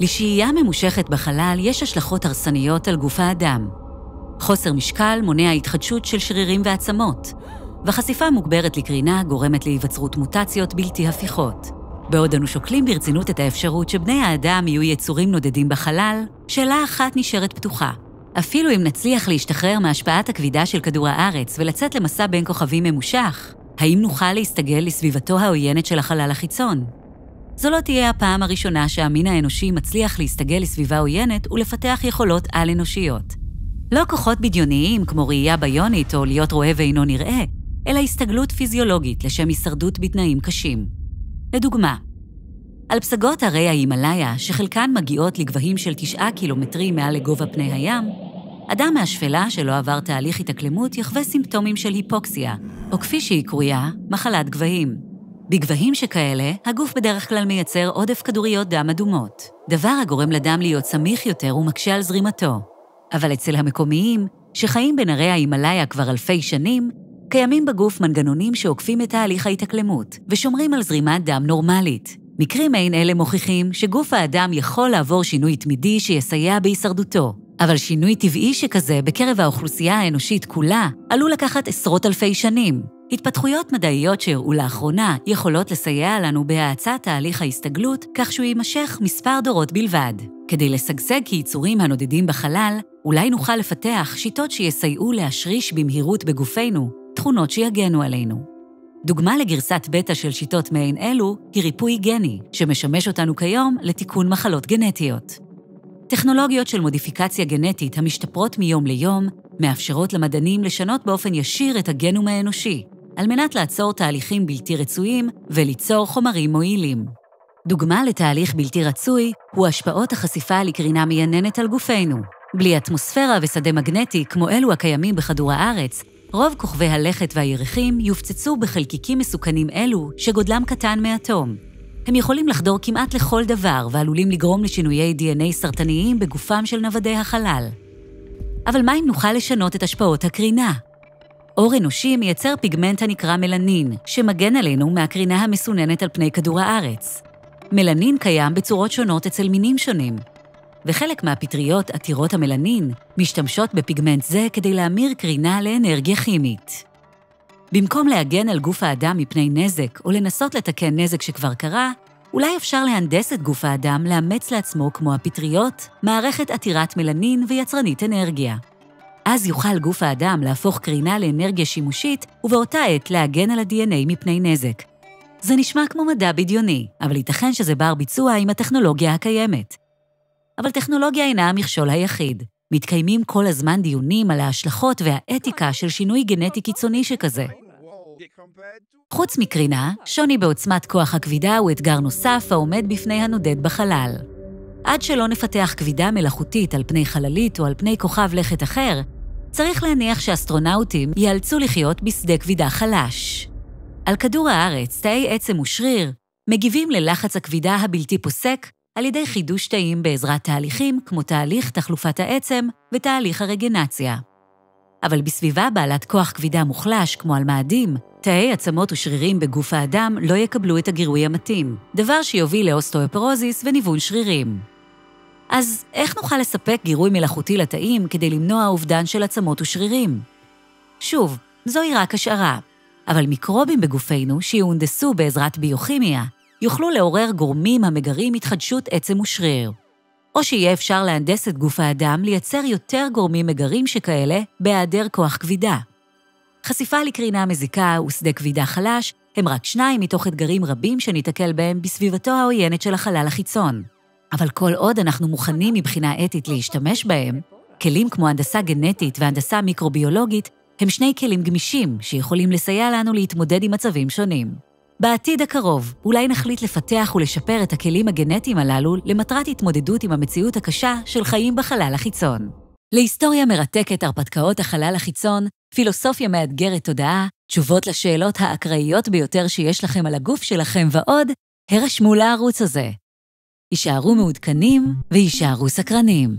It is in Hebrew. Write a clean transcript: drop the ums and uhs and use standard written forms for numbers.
לשהייה ממושכת בחלל יש השלכות הרסניות על גוף האדם. חוסר משקל מונע התחדשות של שרירים ועצמות, וחשיפה מוגברת לקרינה גורמת להיווצרות מוטציות בלתי הפיכות. בעוד אנו שוקלים ברצינות את האפשרות שבני האדם יהיו יצורים נודדים בחלל, שאלה אחת נשארת פתוחה. אפילו אם נצליח להשתחרר מהשפעת הכבידה של כדור הארץ ולצאת למסע בין כוכבים ממושך, האם נוכל להסתגל לסביבתו העוינת של החלל החיצון? זו לא תהיה הפעם הראשונה שהמין האנושי מצליח להסתגל לסביבה עוינת ולפתח יכולות על-אנושיות. לא כוחות בדיוניים כמו ראייה ביונית או להיות רואה ואינו נראה, אלא הסתגלות פיזיולוגית לשם הישרדות בתנאים קשים. לדוגמה, על פסגות הרי ההימאליה, שחלקן מגיעות לגבהים של 9 קילומטרים מעל לגובה פני הים, אדם מהשפלה שלא עבר תהליך התאקלמות יחווה סימפטומים של היפוקסיה, או כפי שהיא קרויה, מחלת גבהים. בגבהים שכאלה, הגוף בדרך כלל מייצר עודף כדוריות דם אדומות, דבר הגורם לדם להיות סמיך יותר ומקשה על זרימתו. אבל אצל המקומיים, שחיים בין הרי ההימאליה כבר אלפי שנים, קיימים בגוף מנגנונים שעוקפים את תהליך ההתאקלמות ושומרים על זרימת דם נורמלית. מקרים מעין אלה מוכיחים שגוף האדם יכול לעבור שינוי תמידי שיסייע בהישרדותו, אבל שינוי טבעי שכזה בקרב האוכלוסייה האנושית כולה עלול לקחת עשרות אלפי שנים. התפתחויות מדעיות שהראו לאחרונה יכולות לסייע לנו בהאצת תהליך ההסתגלות כך שהוא יימשך מספר דורות בלבד. כדי לשגשג כיצורים הנודדים בחלל, אולי נוכל לפתח שיטות שיסייעו להשריש במהירות בגופנו, תכונות שיגנו עלינו. דוגמה לגרסת בטא של שיטות מעין אלו היא ריפוי גני, שמשמש אותנו כיום לתיקון מחלות גנטיות. טכנולוגיות של מודיפיקציה גנטית המשתפרות מיום ליום, מאפשרות למדענים לשנות באופן ישיר את הגנום האנושי, על מנת לעצור תהליכים בלתי רצויים וליצור חומרים מועילים. דוגמה לתהליך בלתי רצוי הוא השפעות החשיפה לקרינה מייננת על גופנו. בלי אטמוספירה ושדה מגנטי כמו אלו הקיימים בכדור הארץ, רוב כוכבי הלכת והירחים יופצצו בחלקיקים מסוכנים אלו שגודלם קטן מאטום. הם יכולים לחדור כמעט לכל דבר ועלולים לגרום לשינויי DNA סרטניים בגופם של נוודי החלל. אבל מה אם נוכל לשנות את השפעות הקרינה? אור אנושי מייצר פיגמנט הנקרא מלנין, שמגן עלינו מהקרינה המסוננת על פני כדור הארץ. מלנין קיים בצורות שונות אצל מינים שונים, וחלק מהפטריות עתירות המלנין משתמשות בפיגמנט זה כדי להמיר קרינה לאנרגיה כימית. במקום להגן על גוף האדם מפני נזק או לנסות לתקן נזק שכבר קרה, אולי אפשר להנדס את גוף האדם לאמץ לעצמו כמו הפטריות, מערכת עתירת מלנין ויצרנית אנרגיה. אז יוכל גוף האדם להפוך קרינה לאנרגיה שימושית ובאותה עת להגן על ה-DNA מפני נזק. זה נשמע כמו מדע בדיוני, אבל ייתכן שזה בר ביצוע עם הטכנולוגיה הקיימת. אבל טכנולוגיה אינה המכשול היחיד. מתקיימים כל הזמן דיונים על ההשלכות והאתיקה של שינוי גנטי קיצוני שכזה. חוץ מקרינה, שוני בעוצמת כוח הכבידה הוא אתגר נוסף העומד בפני הנודד בחלל. עד שלא נפתח כבידה מלאכותית על פני חללית או על פני כוכב לכת אחר, צריך להניח שאסטרונאוטים ייאלצו לחיות בשדה כבידה חלש. על כדור הארץ, תאי עצם ושריר מגיבים ללחץ הכבידה הבלתי פוסק על ידי חידוש תאים בעזרת תהליכים כמו תהליך תחלופת העצם ותהליך הרגנציה. אבל בסביבה בעלת כוח כבידה מוחלש כמו על מאדים, תאי עצמות ושרירים בגוף האדם לא יקבלו את הגירוי המתאים, דבר שיוביל לאוסטאופורוזיס וניוון שרירים. אז איך נוכל לספק גירוי מלאכותי לתאים כדי למנוע אובדן של עצמות ושרירים? שוב, זוהי רק השערה, אבל מיקרובים בגופנו שיהונדסו בעזרת ביוכימיה, יוכלו לעורר גורמים המגרים התחדשות עצם ושריר. או שיהיה אפשר להנדס את גוף האדם לייצר יותר גורמים מגרים שכאלה בהיעדר כוח כבידה. חשיפה לקרינה מזיקה ושדה כבידה חלש הם רק 2 מתוך אתגרים רבים שניתקל בהם בסביבתו העוינת של החלל החיצון. אבל כל עוד אנחנו מוכנים מבחינה אתית להשתמש בהם, כלים כמו הנדסה גנטית והנדסה מיקרוביולוגית הם 2 כלים גמישים שיכולים לסייע לנו להתמודד עם מצבים שונים. בעתיד הקרוב, אולי נחליט לפתח ולשפר את הכלים הגנטיים הללו למטרת התמודדות עם המציאות הקשה של חיים בחלל החיצון. להיסטוריה מרתקת הרפתקאות החלל החיצון, פילוסופיה מאתגרת תודעה, תשובות לשאלות האקראיות ביותר שיש לכם על הגוף שלכם ועוד, הרשמו לערוץ הזה. יישארו מעודכנים ויישארו סקרנים.